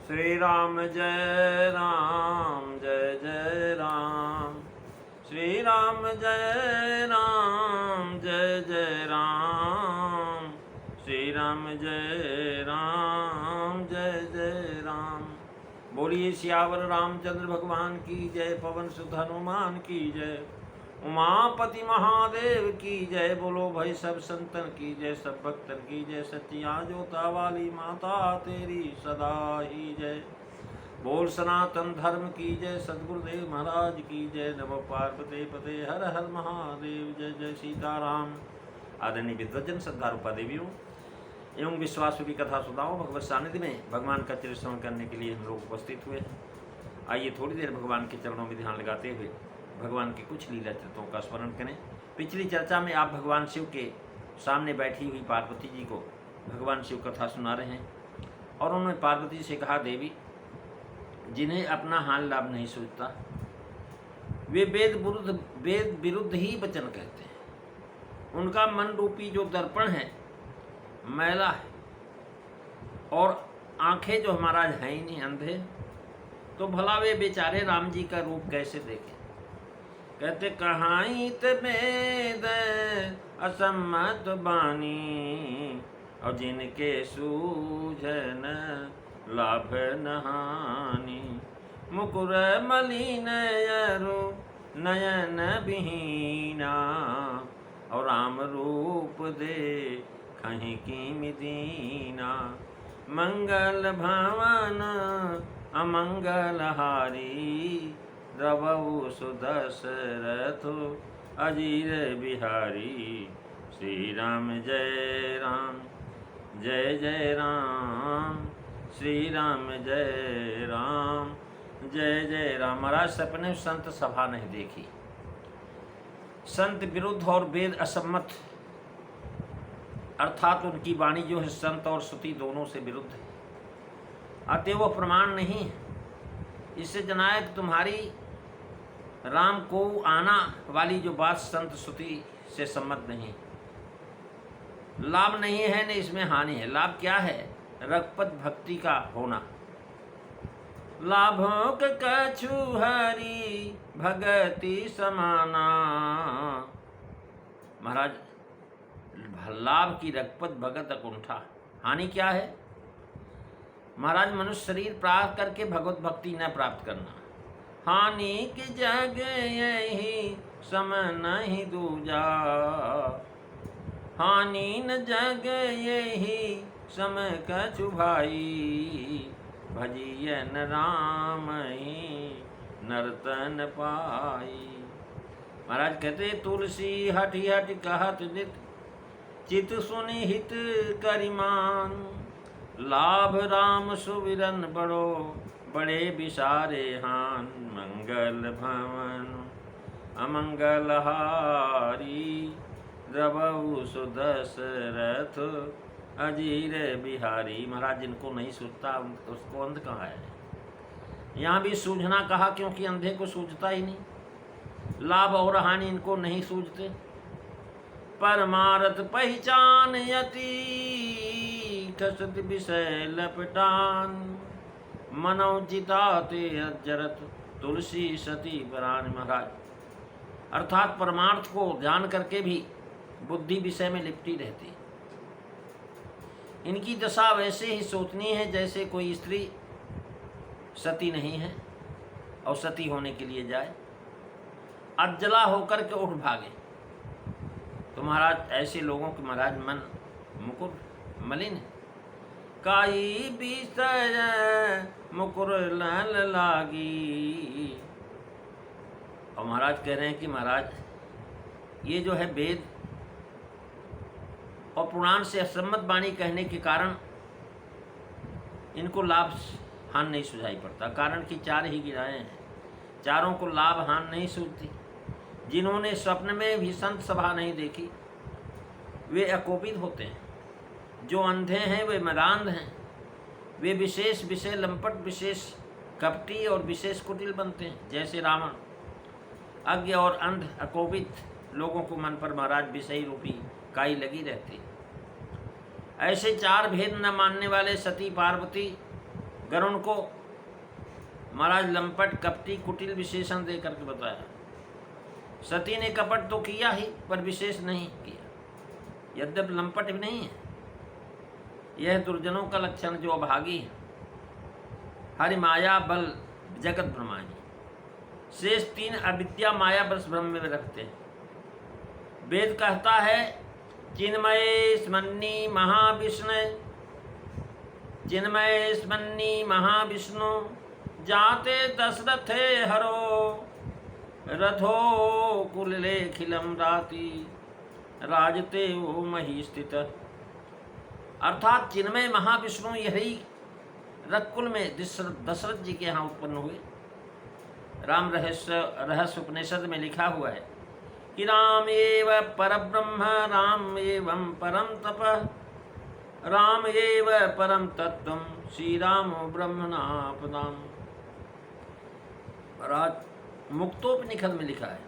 श्री राम जय राम जय जय राम। श्री राम जय राम जय जय राम। श्री राम जय राम जय जय राम। बोलिए सियावर रामचंद्र भगवान की जय। पवन सुत हनुमान की जय। उमापति महादेव की जय। बोलो भाई सब संतन की जय, सब भक्तन की जय। सच्चिया जोता वाली माता तेरी सदा ही जय। बोल सनातन धर्म की जय। सद्गुरुदेव महाराज की जय। नमो पार्वती पते हर हर महादेव। जय जय सीताराम। आदरणीय विद्वजन सद्धारूपा देवियों एवं विश्वासों की कथा सुनाओ भगवत सानिध्य में भगवान का चरित्र श्रवण करने के लिए हम लोग उपस्थित हुए हैं। आइए थोड़ी देर भगवान के चरणों में ध्यान लगाते हुए भगवान के कुछ लीला चरित्रों का स्मरण करें। पिछली चर्चा में आप भगवान शिव के सामने बैठी हुई पार्वती जी को भगवान शिव कथा सुना रहे हैं और उन्होंने पार्वती से कहा, देवी जिन्हें अपना हाल लाभ नहीं सूझता वे वेद विरुद्ध ही वचन कहते हैं। उनका मन रूपी जो दर्पण है मैला है और आंखें जो महाराज हैं ही नहीं, अंधे, तो भला वे बेचारे राम जी का रूप कैसे देखें। कहते कहाइत वेद असम्मत बानी और जिनके सूझन लाभ नहानी। मुकुर मलिन यरु नयन विहीना और राम रूप दे कहीं की मिदीना। मंगल भवन अमंगल हारी द्रवऊ सुदशरथ अजीर बिहारी। श्री राम जय राम जय जय राम। श्री राम जय राम जय जय राम। महाराज सपने संत सभा नहीं देखी। संत विरुद्ध और वेद असम्मत अर्थात उनकी वाणी जो है संत और श्रुति दोनों से विरुद्ध है, अतः वो प्रमाण नहीं है। इससे जनाए कि तुम्हारी राम को आना वाली जो बात संत श्रुति से सम्मत नहीं। लाभ नहीं है न इसमें हानि है। लाभ क्या है? रघुपत भक्ति का होना। लाभों के कछु हरि भगति समाना। महाराज लाभ की रघुपत भगत अकुंठा। हानि क्या है? महाराज मनुष्य शरीर प्राप्त करके भगवत भक्ति न प्राप्त करना। हानि की जग यही सम नहीं दूजा। हानि न जग यही सम कछु भाई। भजियन राम ही नर्तन पाई। महाराज कहते तुलसी हटि हटि कहत नित चित सुनि हित करिमान। लाभ राम सुविरन बड़ो बड़े बिसारे हान। मंगल भवन अमंगल हारी द्रवऊ सुदशरथ अजीर बिहारी। महाराज जिनको नहीं सूझता उसको अंध कहाँ है। यहाँ भी सूझना कहा क्योंकि अंधे को सूझता ही नहीं। लाभ और हानि इनको नहीं सूझते। परमारथ पहचान यति कसत विषय लपटान। मनौ जिताते अजरत तुलसी सती परान। महाराज अर्थात परमार्थ को जान करके भी बुद्धि विषय में लिपटी रहती। इनकी दशा वैसे ही सोचनी है जैसे कोई स्त्री सती नहीं है और सती होने के लिए जाए, अज्जला होकर के उठ भागे। तो महाराज ऐसे लोगों के महाराज मन मुकुर मलिन है। काई बिसर मुकुर लाल लागी। और महाराज कह रहे हैं कि महाराज ये जो है वेद और पुराण से असम्मत वाणी कहने के कारण इनको लाभ हानि नहीं सुझाई पड़ता। कारण कि चार ही गिराए हैं, चारों को लाभ हानि नहीं सूझती। जिन्होंने स्वप्न में भी संत सभा नहीं देखी वे अकोपित होते हैं। जो अंधे हैं वे मदांध हैं। वे विशेष विषय लंपट, विशेष कपटी और विशेष कुटिल बनते हैं। जैसे रावण अज्ञ और अंध अकोपित लोगों को मन पर महाराज विषय रूपी काई लगी रहती। ऐसे चार भेद न मानने वाले सती, पार्वती, गरुण को महाराज लंपट कपटी कुटिल विशेषण दे करके बताया। सती ने कपट तो किया ही पर विशेष नहीं किया, यद्यपि लंपट भी नहीं है। यह दुर्जनों का लक्षण जो अभागी है। हरि माया बल जगत ब्रह्मानी, शेष 3 अविद्या माया बस ब्रह्म में रखते हैं। वेद कहता है चिन्मय स्मन्नी महाविष्णु, चिन्मय स्मन्नी महाविष्णु, जाते दशरथे हरो, रथो कुलेखिलम राति, राजते वो मही स्थित। अर्थात चिन्मय महाविष्णु यही रकुल में दशरथ जी के यहाँ उत्पन्न हुए। राम रहस्य उपनिषद में लिखा हुआ है कि राम एव परब्रह्म, राम एवं परम तप, राम एव परम तत्वम, श्री राम ब्रह्मणापदाम। मुक्तोपनिषद में लिखा है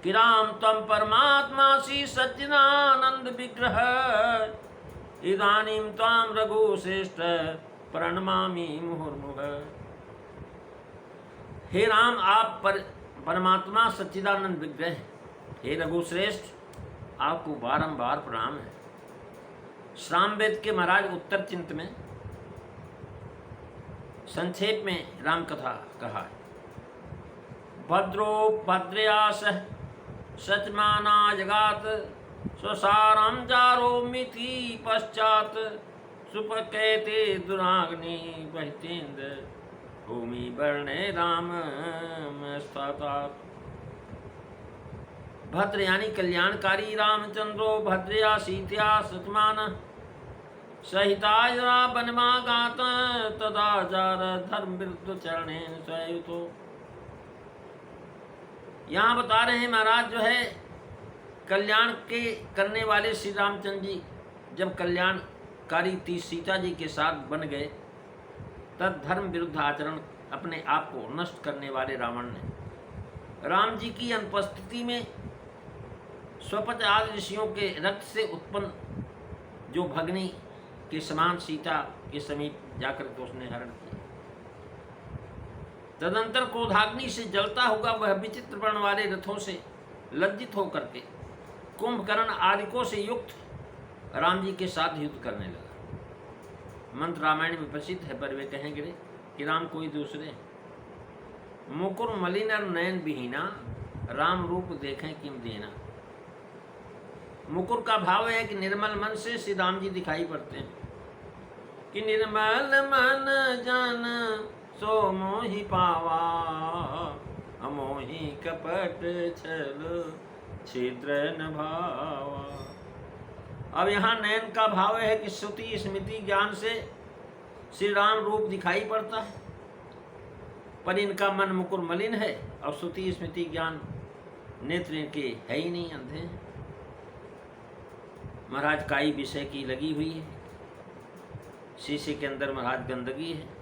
कि राम तम परमात्मा श्री सच्चिदानंद विग्रह, इदानीं त्वां रघुश्रेष्ठ प्रणमामि मुहुर्मुहुः। हे राम आप परमात्मा सच्चिदानंद विग्रह, हे रघुश्रेष्ठ आपको बारंबार प्रणाम है। सामवेद के महाराज उत्तर चिंत में संक्षेप में राम कथा कहा है। भद्रो भद्रयास सचमाना जगात, स्वसारम जारो मिति पश्चात, सुपकैते दुराग्नि बहितेन्द्र, भूमि वर्णे राम स्थातात। भद्र यानी कल्याणकारी रामचंद्रो भद्रया सीतया सचमान, सहिताया वनमागात, तदाचार धर्म विरुद्ध चरणेन सयुतो। यहाँ बता रहे हैं महाराज जो है कल्याण के करने वाले श्री रामचंद्र जी जब कल्याणकारी थी सीता जी के साथ बन गए, तब धर्म विरुद्ध आचरण अपने आप को नष्ट करने वाले रावण ने राम जी की अनुपस्थिति में स्वपच आदि ऋषियों के रक्त से उत्पन्न जो भगनी के समान सीता के समीप जाकर के उसने हरण किया। तदंतर क्रोधाग्नि से जलता हुआ वह विचित्र वर्ण वाले रथों से लज्जित होकर के कुंभकर्ण आदिकों से युक्त राम जी के साथ युद्ध करने लगा। मंत्र रामायण में प्रसिद्ध है, पर वे कहेंगे कि राम कोई दूसरे। मुकुर मलिन नयन विहीना, राम रूप देखें किम देना। मुकुर का भाव है कि निर्मल मन से श्री राम जी दिखाई पड़ते हैं कि निर्मल मन जन सो मोहि पावा, अमोहि कपट छल छिद्र न भावा। अब यहाँ नयन का भाव है कि श्रुति स्मृति ज्ञान से श्री राम रूप दिखाई पड़ता है, पर इनका मन मुकुर मलिन है और श्रुति स्मृति ज्ञान नेत्र के है ही नहीं, अंधे हैं। महाराज काई विषय की लगी हुई है, शीशे के अंदर महाराज गंदगी है।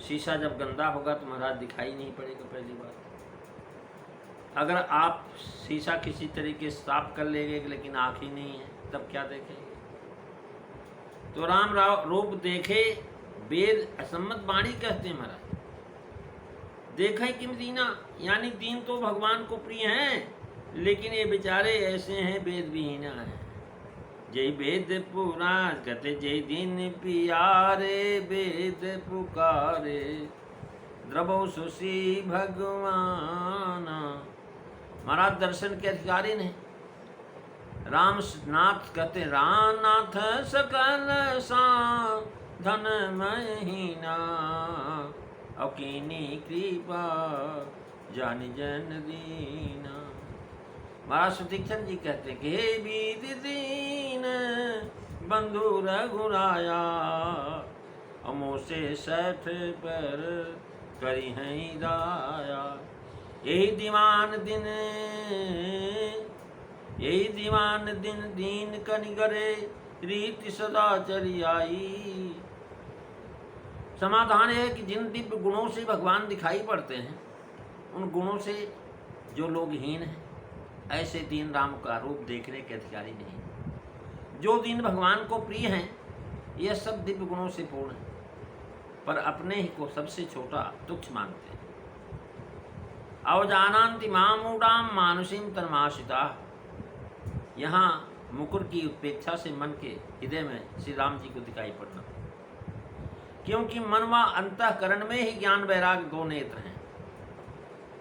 शीशा जब गंदा होगा तो महाराज दिखाई नहीं पड़ेगा। पहली बात, अगर आप शीशा किसी तरीके से साफ कर लेंगे लेकिन आँख ही नहीं है, तब क्या देखेंगे? तो राम रूप देखे वेद असम्मत वाणी कहते हैं महाराज। देखे किम दीना, यानी दीन तो भगवान को प्रिय हैं, लेकिन ये बेचारे ऐसे हैं वेद विहीना है। जय वेद पुराण कहते जय दीन पियारे, वेद पुकारे द्रवो सुशी भगवान। महाराज दर्शन के अधिकारी ने राम नाथ कहते राम नाथ सकल सा धन महीना, अकीनी कृपा जान जन दीना। महाराज सुतीक्षण जी कहते हैं कि हे बीद दीन बंधु रघुराया, अमो से सठ पर करी हैं दाया। यही दीवान दिन दीन कनिगरे, रीति सदा चली आई। समाधान है कि जिन दिव्य गुणों से भगवान दिखाई पड़ते हैं, उन गुणों से जो लोग हीन हैं, ऐसे दीन राम का रूप देखने के अधिकारी नहीं। जो दीन भगवान को प्रिय हैं, यह सब दिव्य गुणों से पूर्ण है, पर अपने ही को सबसे छोटा तुच्छ मानते हैं। अवजानान्ति मामूढ़ाम मानुषीम तन्माश्रिता। यहाँ मुकुर की उपेक्षा से मन के हृदय में श्री राम जी को दिखाई पड़ना, क्योंकि मन व अंतःकरण में ही ज्ञान वैराग दो नेत्र हैं,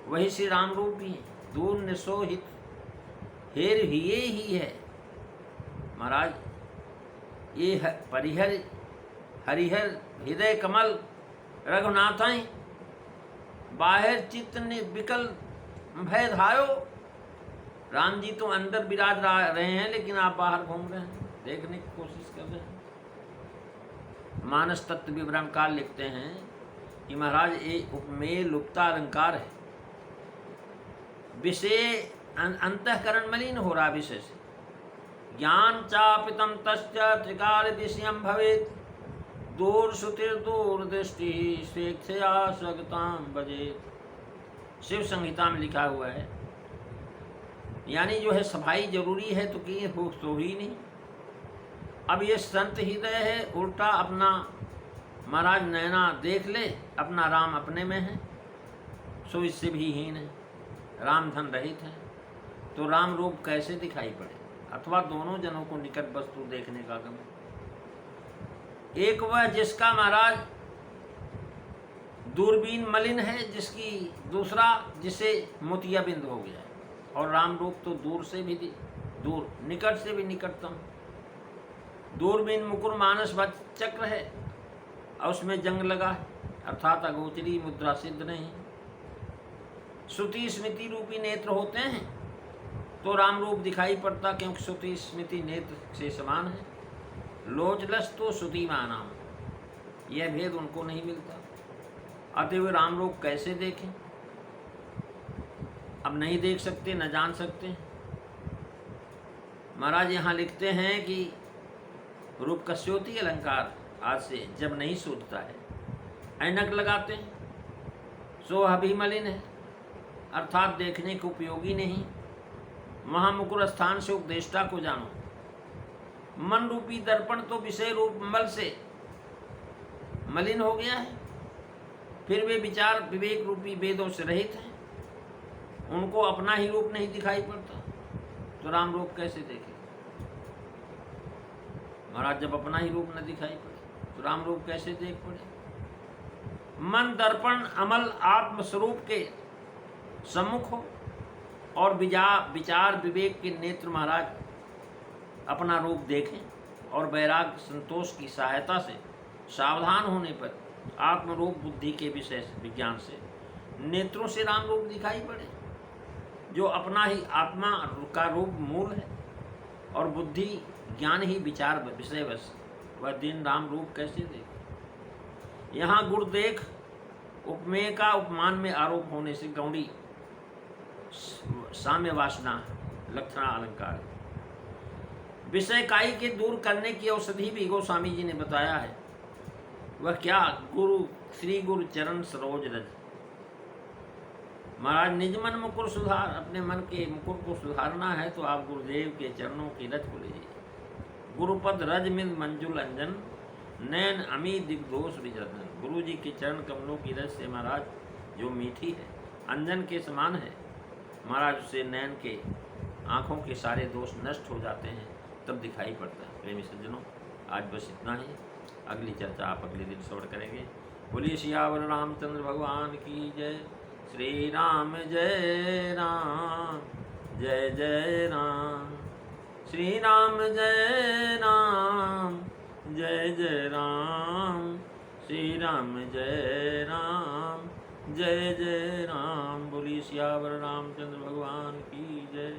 वही श्री राम रूप भी है। दूर निसोहित हेर हिये ही है। महाराज ये परिहर हरिहर हृदय कमल रघुनाथाई बाहर चित्त विकल भय धायो। राम जी तो अंदर विराज रहे हैं, लेकिन आप बाहर घूम रहे हैं, देखने की कोशिश कर रहे हैं। मानस तत्व विवरणकार लिखते हैं कि महाराज ये उपमेय लुप्ता अलंकार है। विषय अंतःकरण मलिन हो रहा विषय से। ज्ञान चापितम तस्य त्रिकाल विषयम भवेत् दूर श्रुतिर दूर दृष्टि स्वेच्छया स्वगताम भजेत्। शिव संहिता में लिखा हुआ है, यानी जो है सफाई जरूरी है तो कि हो तो ही नहीं। अब ये संत हृदय है, उल्टा अपना महाराज नैना देख ले, अपना राम अपने में है, सो इससे भी हीन है, राम धन रहित है, तो राम रूप कैसे दिखाई पड़े। अथवा दोनों जनों को निकट वस्तु देखने का गम। एक वह जिसका महाराज दूरबीन मलिन है, जिसकी दूसरा जिसे मोतियाबिंद हो गया, और राम रूप तो दूर से भी दूर, निकट से भी निकटतम। दूरबीन मुकुर मानस वक्ष चक्र है और उसमें जंग लगा है, अर्थात अगोचरी मुद्रा सिद्ध नहीं। श्रुति स्मृति रूपी नेत्र होते हैं तो राम रूप दिखाई पड़ता, क्योंकि श्रुति स्मृति नेत्र से समान है। लोचलस तो श्रुति मानाम, यह भेद उनको नहीं मिलता। अतएव राम रूप कैसे देखें, अब नहीं देख सकते, न जान सकते। महाराज यहाँ लिखते हैं कि रूप कस्योति अलंकार आज से जब नहीं सूझता है, ऐनक लगाते हैं, सो अभिमलिन है, अर्थात देखने को उपयोगी नहीं। महामुकुर स्थान से उपदेष्टा को जानो। मन रूपी दर्पण तो विषय रूप मल से मलिन हो गया है, फिर वे विचार विवेक रूपी वेदों से रहित हैं, उनको अपना ही रूप नहीं दिखाई पड़ता, तो राम रूप कैसे देखे। महाराज जब अपना ही रूप न दिखाई पड़े तो राम रूप कैसे देख पड़े। मन दर्पण अमल आत्मस्वरूप के सम्मुख हो और विचार विवेक के नेत्र महाराज अपना रूप देखें, और वैराग संतोष की सहायता से सावधान होने पर आत्मरूप बुद्धि के विषय विज्ञान से नेत्रों से राम रूप दिखाई पड़े, जो अपना ही आत्मा का रूप मूल है, और बुद्धि ज्ञान ही विचार विषय बस, वह दिन राम रूप कैसे देखे। यहाँ गुण देख उपमेय का उपमान में आरोप होने से गौड़ी साम्य वासना लक्षणा अलंकार है। विषय काई के दूर करने की औषधि भी गोस्वामी जी ने बताया है। वह क्या, गुरु श्री गुरु चरण सरोज रज। महाराज निज मन मुकुर सुधार, अपने मन के मुकुर को सुधारना है तो आप गुरुदेव के चरणों की रज को लीजिए। गुरुपद रज मिल मंजुल अंजन नैन अमी दिग्दोष विजर्धन। गुरु जी के चरण कमलों की रज से महाराज जो मीठी है, अंजन के समान है, महाराज उससे नैन के आँखों के सारे दोष नष्ट हो जाते हैं, तब दिखाई पड़ता है। प्रेमी सज्जनों, आज बस इतना ही, अगली चर्चा आप अगले दिन श्रवण करेंगे। बोलिए सियावर रामचंद्र भगवान की जय। श्री राम जय राम, जय जय राम। श्री राम जय राम, जय जय राम। श्री राम जय राम, जय जय राम। बोलिए सियावर रामचंद्र भगवान की जय।